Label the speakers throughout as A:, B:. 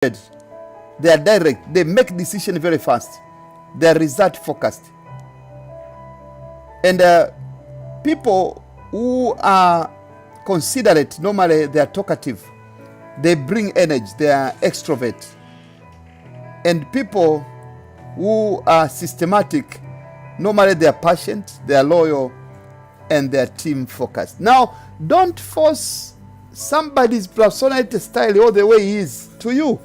A: They are direct. They make decisions very fast. They are result focused. And people who are considerate, normally they are talkative. They bring energy. They are extrovert. And people who are systematic, normally they are patient, they are loyal, and they are team focused. Now, don't force somebody's personality style all the way he is to you.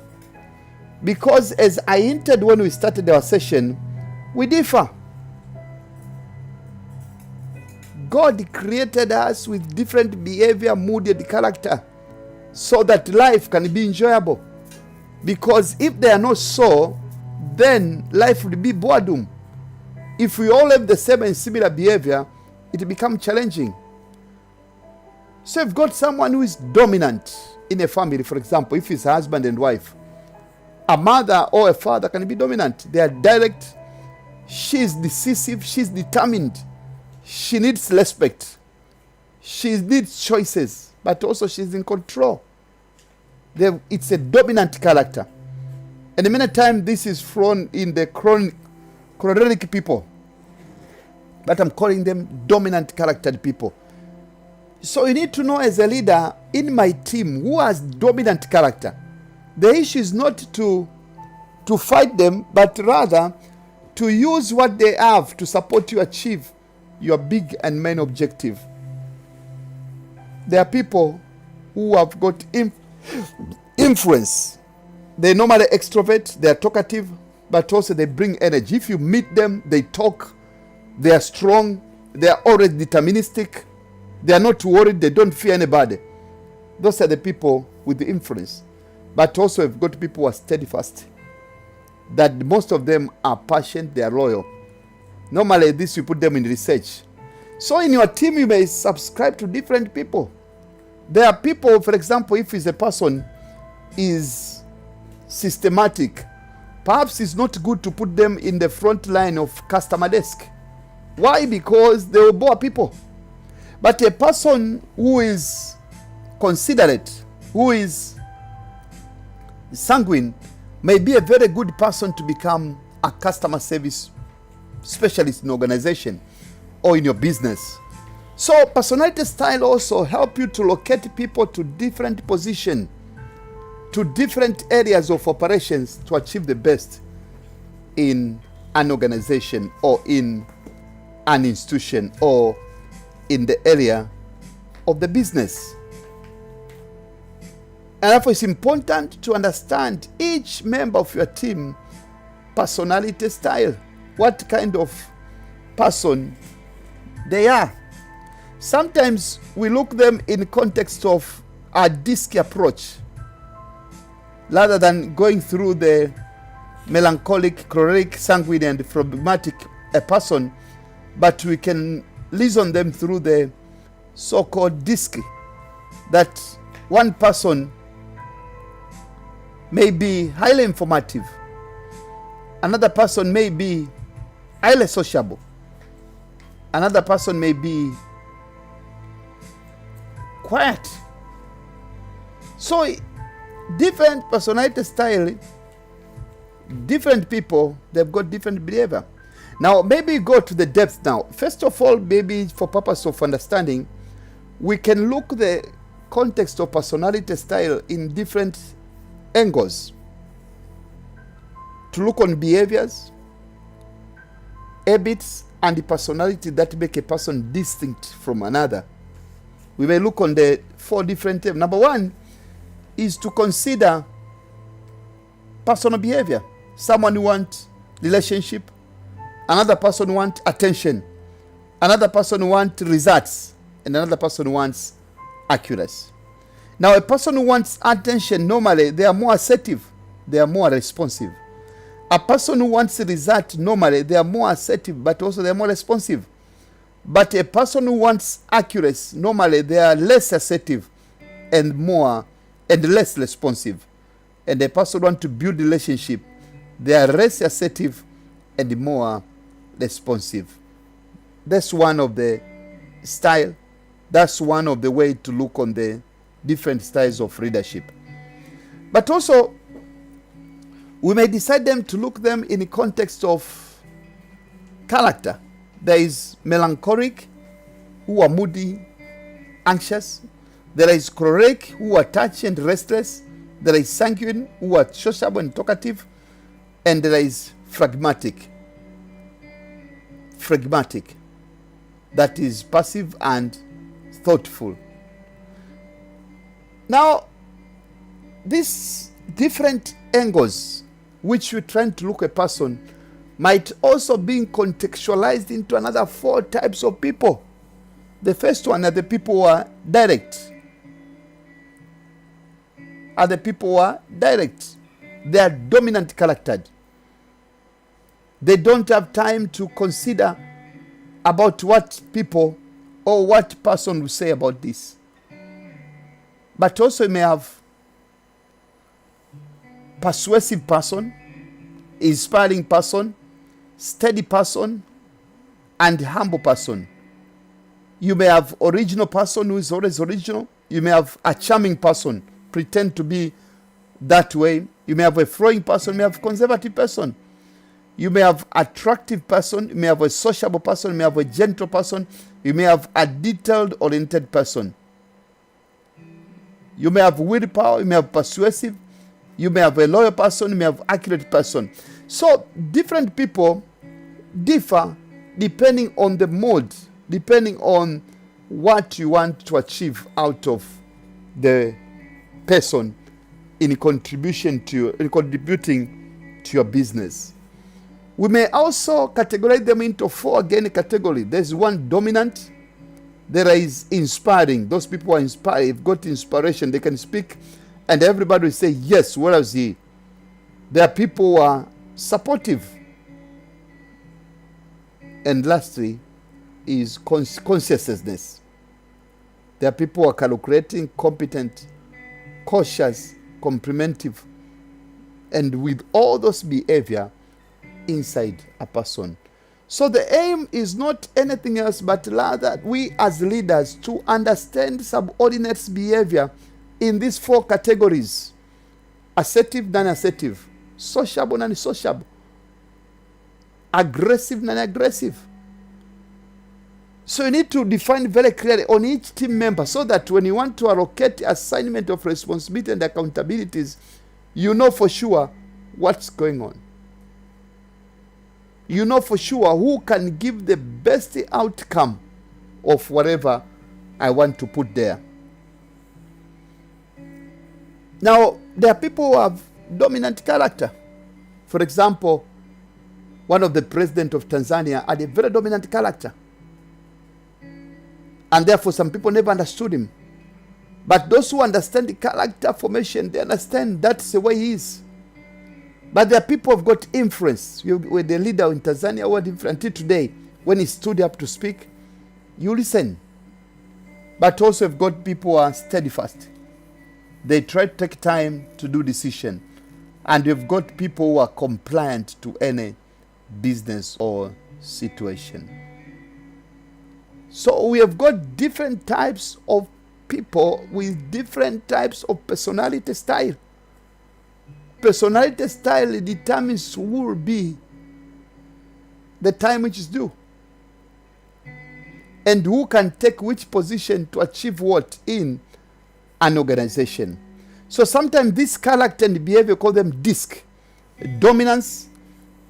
A: Because as I hinted when we started our session, we differ. God created us with different behavior, mood, and character so that life can be enjoyable. Because if they are not so, then life will be boredom. If we all have the same and similar behavior, it becomes challenging. So if you've got someone who is dominant in a family, for example, if it's a husband and wife, a mother or a father can be dominant. They are direct. She is decisive. She's determined. She needs respect. She needs choices, but also she's in control. It's a dominant character. And many times this is thrown in the choleric people. But I'm calling them dominant charactered people. So you need to know as a leader in my team who has dominant character. The issue is not to fight them, but rather to use what they have to support you achieve your big and main objective. There are people who have got influence. They normally extrovert, they are talkative, but also they bring energy. If you meet them, they talk, they are strong, they are always deterministic, they are not worried, they don't fear anybody. Those are the people with the influence. But also we've got people who are steadfast. That most of them are patient, they are loyal. Normally this you put them in research. So in your team you may subscribe to different people. There are people, for example, if it's a person is systematic, perhaps it's not good to put them in the front line of customer desk. Why? Because they will bore people. But a person who is considerate, who is sanguine, may be a very good person to become a customer service specialist in organization or in your business. So personality style also help you to locate people to different positions, to different areas of operations to achieve the best in an organization or in an institution or in the area of the business. And therefore it's important to understand each member of your team personality style, what kind of person they are. Sometimes we look them in context of a disc approach rather than going through the melancholic, choleric, sanguine, and phlegmatic a person, but we can listen them through the so-called disc, that one person may be highly informative, another person may be highly sociable, another person may be quiet. So different personality style, different people, they've got different behavior. Now maybe go to the depth now. First of all, maybe for purpose of understanding, we can look the context of personality style in different angles. To look on behaviors, habits, and the personality that make a person distinct from another. We may look on the 4 different things. Number 1 is to consider personal behavior. Someone who wants relationship, another person wants attention, another person wants results, and another person wants accuracy. Now a person who wants attention, normally they are more assertive, they are more responsive. A person who wants a result, normally they are more assertive, but also they are more responsive. But a person who wants accuracy, normally they are less assertive and less responsive. And a person who wants to build relationship, they are less assertive and more responsive. That's one of the style. That's one of the way to look on the different styles of leadership. But also, We may decide them to look them in the context of character. There is melancholic, who are moody, anxious. There is choleric, who are touchy and restless. There is sanguine, who are sociable and talkative. And there is phlegmatic. Phlegmatic, that is passive and thoughtful. Now, these different angles which we're trying to look at a person might also be contextualized into another 4 types of people. The first one are the people who are direct. They are dominant charactered. They don't have time to consider about what people or what person will say about this. But also you may have persuasive person, inspiring person, steady person, and humble person. You may have original person who is always original. You may have a charming person, pretend to be that way. You may have a flowing person. You may have a conservative person. You may have attractive person. You may have a sociable person. You may have a gentle person. You may have a detailed-oriented person. You may have willpower. You may have persuasive. You may have a loyal person. You may have accurate person. So different people differ depending on the mood, depending on what you want to achieve out of the person in contributing to your business. We may also categorize them into 4 again categories. There's one dominant. There is inspiring. Those people are inspired. They've got inspiration. They can speak and everybody will say, yes, where is he? There are people who are supportive. And lastly is conscientiousness. There are people who are calculating, competent, cautious, comprehensive, and with all those behavior inside a person. So the aim is not anything else but rather we as leaders to understand subordinates' behavior in these 4 categories: assertive, non-assertive, sociable, non-sociable, aggressive, non-aggressive. So you need to define very clearly on each team member so that when you want to allocate assignment of responsibility and accountabilities, you know for sure what's going on. You know for sure who can give the best outcome of whatever I want to put there. Now, there are people who have dominant character. For example, one of the presidents of Tanzania had a very dominant character. And therefore, some people never understood him. But those who understand the character formation, they understand that's the way he is. But there are people who have got influence. You were the leader in Tanzania who had influence until today. When he stood up to speak, you listen. But also have got people who are steadfast. They try to take time to do decision. And you've got people who are compliant to any business or situation. So we have got different types of people with different types of personality style. Personality style determines who will be the time which is due. And who can take which position to achieve what in an organization. So sometimes this character and behavior, call them DISC. Dominance,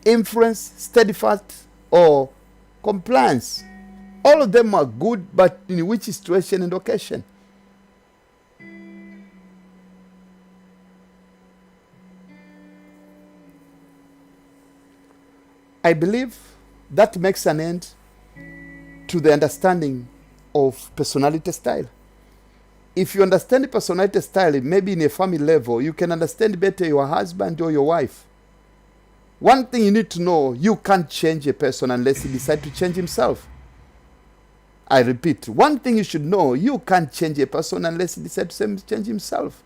A: influence, steadfast, or compliance. All of them are good, but in which situation and occasion? I believe that makes an end to the understanding of personality style. If you understand personality style, maybe in a family level, you can understand better your husband or your wife. One thing you need to know, you can't change a person unless he decides to change himself. I repeat, one thing you should know, you can't change a person unless he decides to change himself.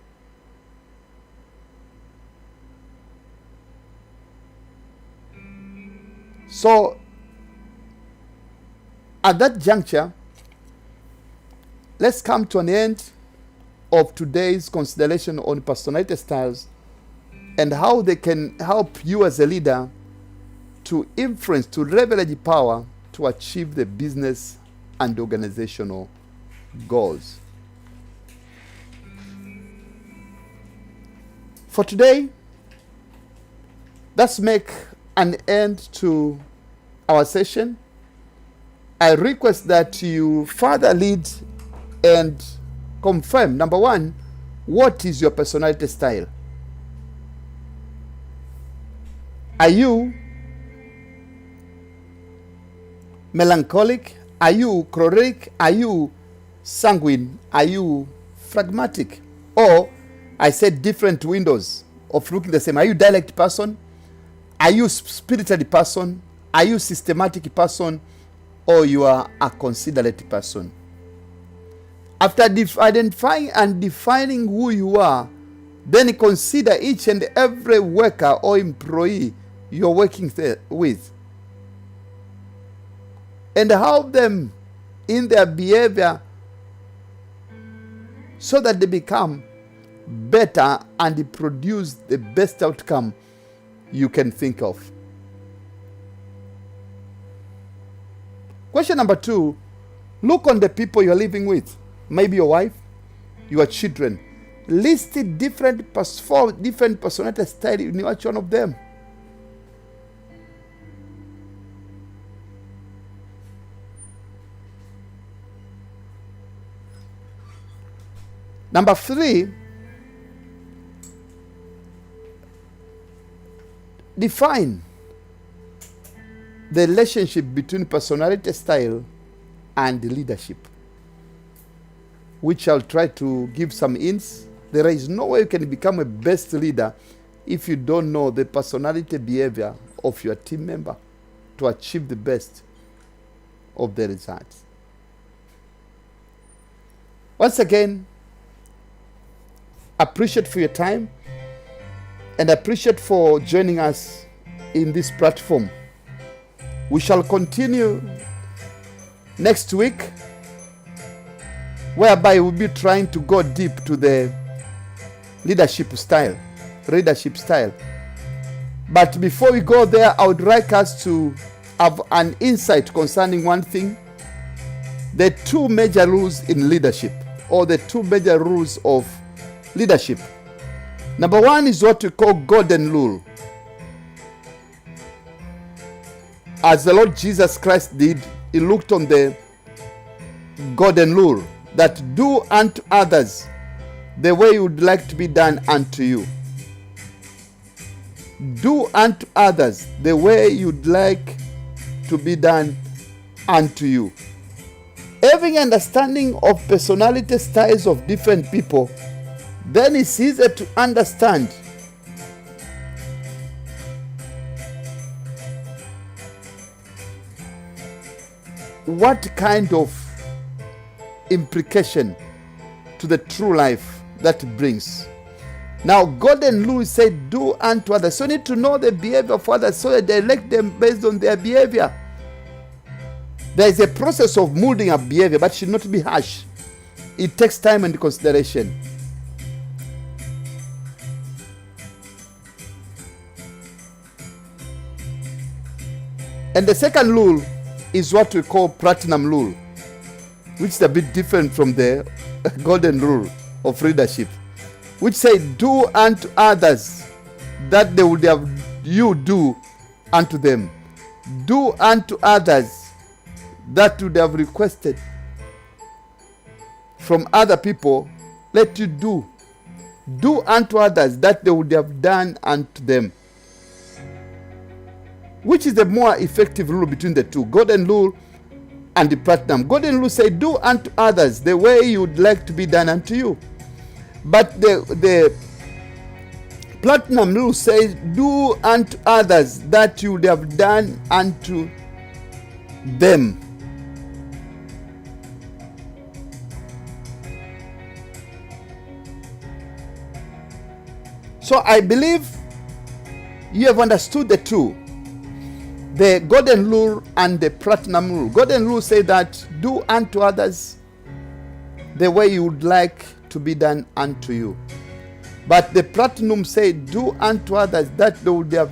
A: So, at that juncture, let's come to an end of today's consideration on personality styles and how they can help you as a leader to influence, to leverage power to achieve the business and organizational goals. For today, let's make an end to our session. I request that you further lead and confirm, number one, what is your personality style? Are you melancholic? Are you choleric? Are you sanguine? Are you phlegmatic? Or, I said different windows of looking the same. Are you dialect person? Are you spiritual person? Are you systematic person? Or you are a considerate person? After identifying and defining who you are, then consider each and every worker or employee you're working with, and help them in their behavior so that they become better and produce the best outcome you can think of. Question number 2, look on the people you're living with. Maybe your wife, your children. List four different personality styles in each one of them. Number 3, define the relationship between personality style and leadership, which I'll try to give some hints. There is no way you can become a best leader if you don't know the personality behavior of your team member to achieve the best of the results. Once again, appreciate for your time and appreciate for joining us in this platform. We shall continue next week, whereby we'll be trying to go deep to the leadership style. But before we go there, I would like us to have an insight concerning one thing: the 2 major rules in leadership, or the 2 major rules of leadership. Number 1 is what we call golden rule. As the Lord Jesus Christ did, he looked on the golden rule, that do unto others the way you would like to be done unto you. Do unto others the way you'd like to be done unto you. Having understanding of personality styles of different people, then it's easier to understand what kind of implication to the true life that brings. Now, golden rule said, do unto others. So you need to know the behavior of others so that they elect them based on their behavior. There is a process of molding a behavior, but it should not be harsh. It takes time and consideration. And the second rule is what we call platinum rule, which is a bit different from the golden rule of leadership, which say, do unto others that they would have you do unto them. Do unto others that would have requested from other people, let you do. Do unto others that they would have done unto them. Which is the more effective rule between the two, golden rule and the platinum? Golden rule say, do unto others the way you would like to be done unto you. But the platinum rule says, do unto others that you would have done unto them. So I believe you have understood the two, the golden rule and the platinum rule. Golden rule say that do unto others the way you would like to be done unto you. But the platinum said, do unto others that they would have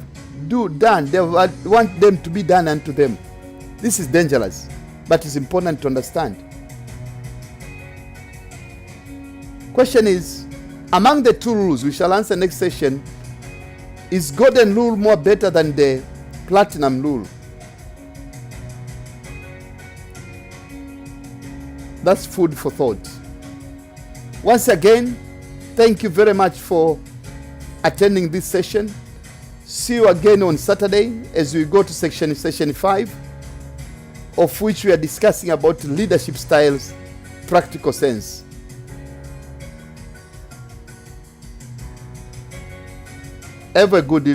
A: done. They want them to be done unto them. This is dangerous, but it's important to understand. Question is, among the two rules, we shall answer next session, is golden rule more better than the platinum rule? That's food for thought. Once again, thank you very much for attending this session. See you again on Saturday as we go to session 5, of which we are discussing about leadership styles, practical sense. Have a good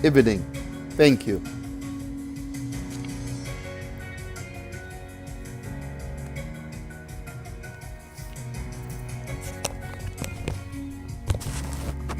A: evening. Thank you.